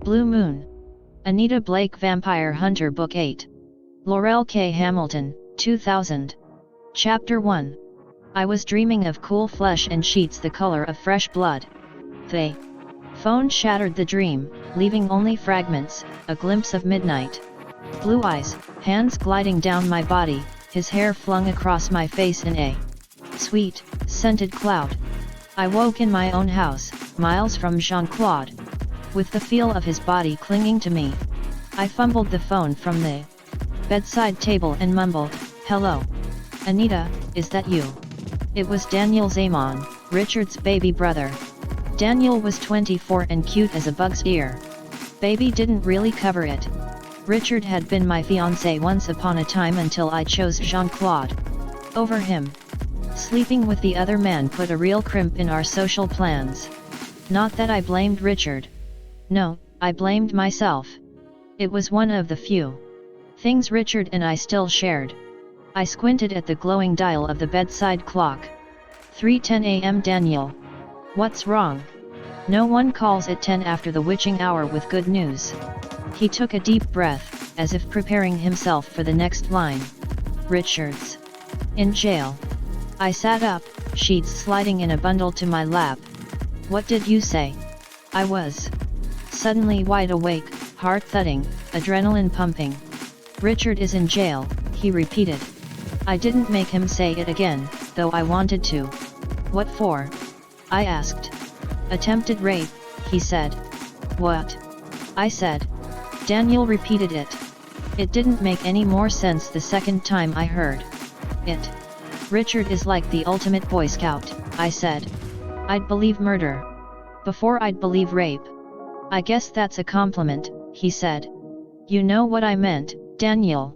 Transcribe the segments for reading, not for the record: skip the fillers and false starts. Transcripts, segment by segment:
Blue Moon. Anita Blake Vampire Hunter Book 8. Laurell K. Hamilton, 2000. Chapter 1. I was dreaming of cool flesh and sheets the color of fresh blood. The phone shattered the dream, leaving only fragments, a glimpse of midnight. Blue eyes, hands gliding down my body, his hair flung across my face in a sweet, scented cloud. I woke in my own house, miles from Jean-Claude. With the feel of his body clinging to me. I fumbled the phone from the bedside table and mumbled, "Hello. Anita, is that you?" It was Daniel Zaman, Richard's baby brother. Daniel was 24 and cute as a bug's ear. Baby didn't really cover it. Richard had been my fiancé once upon a time until I chose Jean-Claude over him. Sleeping with the other man put a real crimp in our social plans. Not that I blamed Richard. No, I blamed myself. It was one of the few things Richard and I still shared. I squinted at the glowing dial of the bedside clock. 3:10 a.m. Daniel. What's wrong? No one calls at 10 after the witching hour with good news. He took a deep breath, as if preparing himself for the next line. Richard's in jail. I sat up, sheets sliding in a bundle to my lap. What did you say? I was suddenly wide awake, heart thudding, adrenaline pumping. Richard is in jail, he repeated. I didn't make him say it again, though I wanted to. What for? I asked. Attempted rape, he said. What? I said. Daniel repeated it. It didn't make any more sense the second time I heard it. Richard is like the ultimate Boy Scout, I said. I'd believe murder before I'd believe rape. I guess that's a compliment, he said. You know what I meant, Daniel.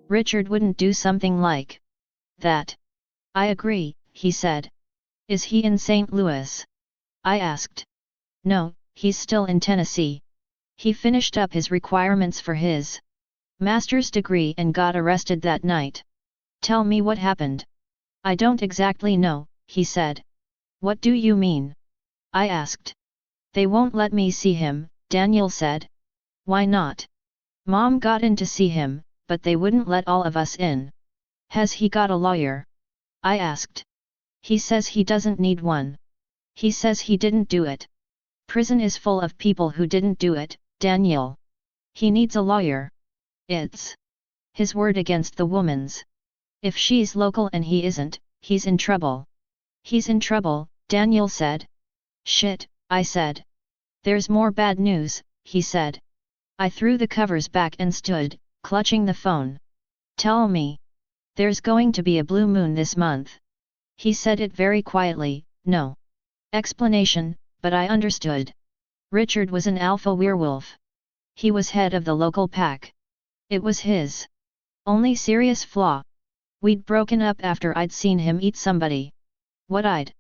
Richard wouldn't do something like that. I agree, he said. Is he in St. Louis? I asked. No, he's still in Tennessee. He finished up his requirements for his master's degree and got arrested that night. Tell me what happened. I don't exactly know, he said. What do you mean? I asked. They won't let me see him, Daniel said. Why not? Mom got in to see him, but they wouldn't let all of us in. Has he got a lawyer? I asked. He says he doesn't need one. He says he didn't do it. Prison is full of people who didn't do it, Daniel. He needs a lawyer. It's his word against the woman's. If she's local and he isn't, he's in trouble. He's in trouble, Daniel said. Shit, I said. There's more bad news, he said. I threw the covers back and stood, clutching the phone. Tell me. There's going to be a blue moon this month. He said it very quietly, no explanation, but I understood. Richard was an alpha werewolf. He was head of the local pack. It was his only serious flaw. We'd broken up after I'd seen him eat somebody. What I'd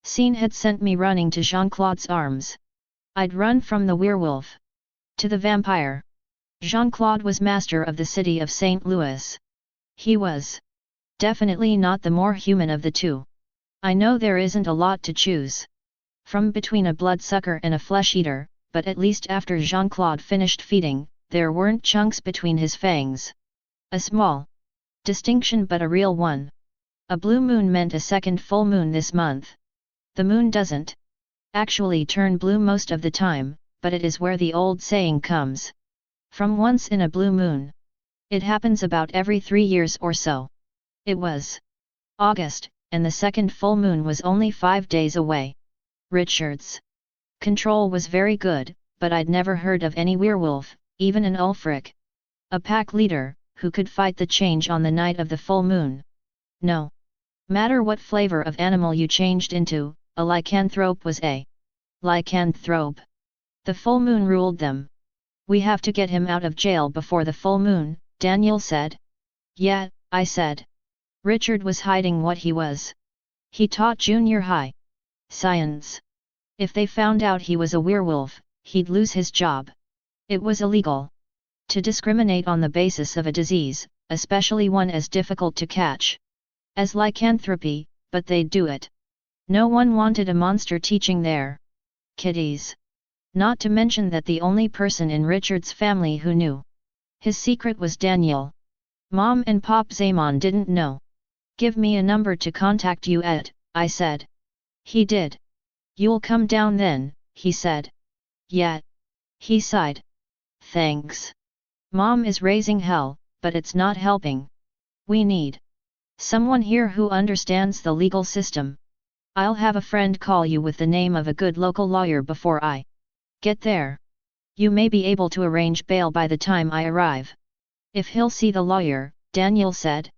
seen had sent me running to Jean-Claude's arms. I'd run from the werewolf to the vampire. Jean-Claude was master of the city of St. Louis. He was definitely not the more human of the two. I know there isn't a lot to choose from between a bloodsucker and a flesh-eater, but at least after Jean-Claude finished feeding, there weren't chunks between his fangs. A small distinction but a real one. A blue moon meant a second full moon this month. The moon doesn't actually turn blue most of the time, but it is where the old saying comes from, once in a blue moon. It happens about every 3 years or so. It was August, and the second full moon was only 5 days away. Richard's control was very good, but I'd never heard of any werewolf, even an Ulfric, a pack leader, who could fight the change on the night of the full moon. No matter what flavor of animal you changed into, a lycanthrope was a lycanthrope. The full moon ruled them. We have to get him out of jail before the full moon, Daniel said. Yeah, I said. Richard was hiding what he was. He taught junior high science. If they found out he was a werewolf, he'd lose his job. It was illegal to discriminate on the basis of a disease, especially one as difficult to catch as lycanthropy, but they'd do it. No one wanted a monster teaching their kiddies. Not to mention that the only person in Richard's family who knew his secret was Daniel. Mom and Pop Zaman didn't know. "Give me a number to contact you at," I said. He did. "You'll come down then," he said. "Yeah." He sighed. "Thanks. Mom is raising hell, but it's not helping. We need someone here who understands the legal system. I'll have a friend call you with the name of a good local lawyer before I get there. You may be able to arrange bail by the time I arrive." "If he'll see the lawyer," Daniel said.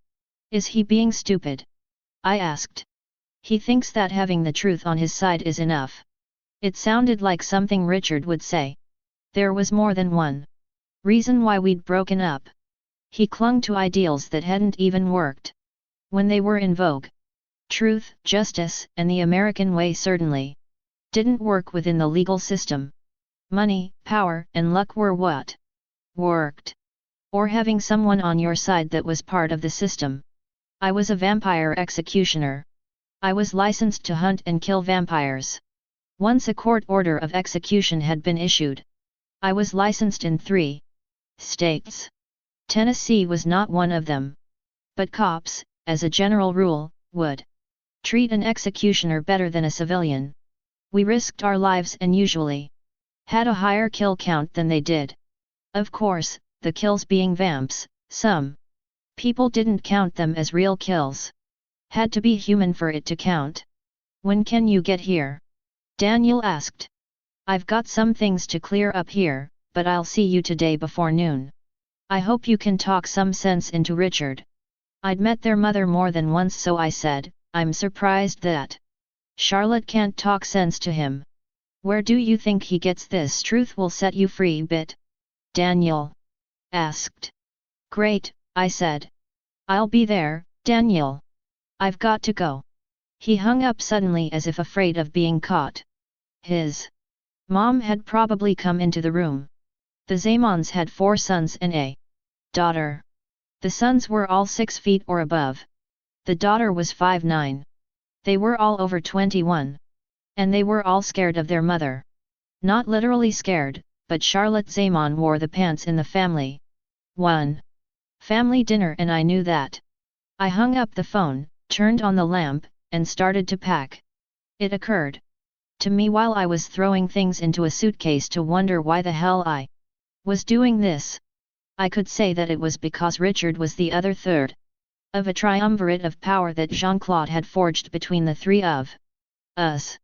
"Is he being stupid?" I asked. "He thinks that having the truth on his side is enough." It sounded like something Richard would say. There was more than one reason why we'd broken up. He clung to ideals that hadn't even worked when they were in vogue. Truth, justice, and the American way certainly didn't work within the legal system. Money, power, and luck were what worked. Or having someone on your side that was part of the system. I was a vampire executioner. I was licensed to hunt and kill vampires. Once a court order of execution had been issued. I was licensed in 3 states. Tennessee was not one of them. But cops, as a general rule, would treat an executioner better than a civilian. We risked our lives and usually had a higher kill count than they did. Of course, the kills being vamps, some people didn't count them as real kills. Had to be human for it to count. "When can you get here?" Daniel asked. "I've got some things to clear up here, but I'll see you today before noon. I hope you can talk some sense into Richard." I'd met their mother more than once, so I said, "I'm surprised that Charlotte can't talk sense to him. Where do you think he gets this truth will set you free bit?" Daniel asked. "Great," I said. "I'll be there, Daniel. I've got to go." He hung up suddenly as if afraid of being caught. His mom had probably come into the room. The Zamans had 4 sons and a daughter. The sons were all 6 feet or above. The daughter was 5'9". They were all over 21. And they were all scared of their mother. Not literally scared, but Charlotte Zaman wore the pants in the family. One family dinner, and I knew that. I hung up the phone, turned on the lamp, and started to pack. It occurred to me while I was throwing things into a suitcase to wonder why the hell I was doing this. I could say that it was because Richard was the other third of a triumvirate of power that Jean-Claude had forged between the 3 of us.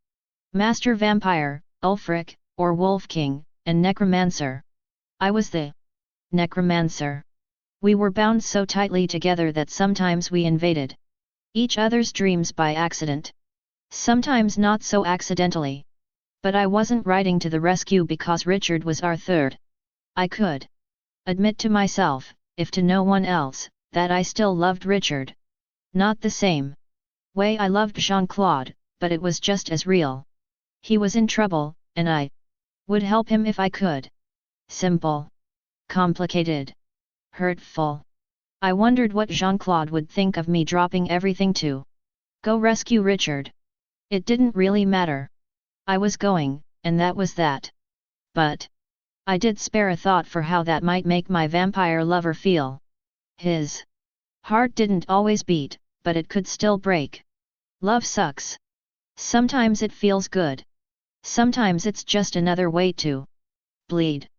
Master Vampire, Ulfric, or Wolf King, and Necromancer. I was the Necromancer. We were bound so tightly together that sometimes we invaded each other's dreams by accident. Sometimes not so accidentally. But I wasn't riding to the rescue because Richard was our third. I could admit to myself, if to no one else, that I still loved Richard. Not the same way I loved Jean-Claude, but it was just as real. He was in trouble, and I would help him if I could. Simple. Complicated. Hurtful. I wondered what Jean-Claude would think of me dropping everything to go rescue Richard. It didn't really matter. I was going, and that was that. But I did spare a thought for how that might make my vampire lover feel. His heart didn't always beat, but it could still break. Love sucks. Sometimes it feels good. Sometimes it's just another way to bleed.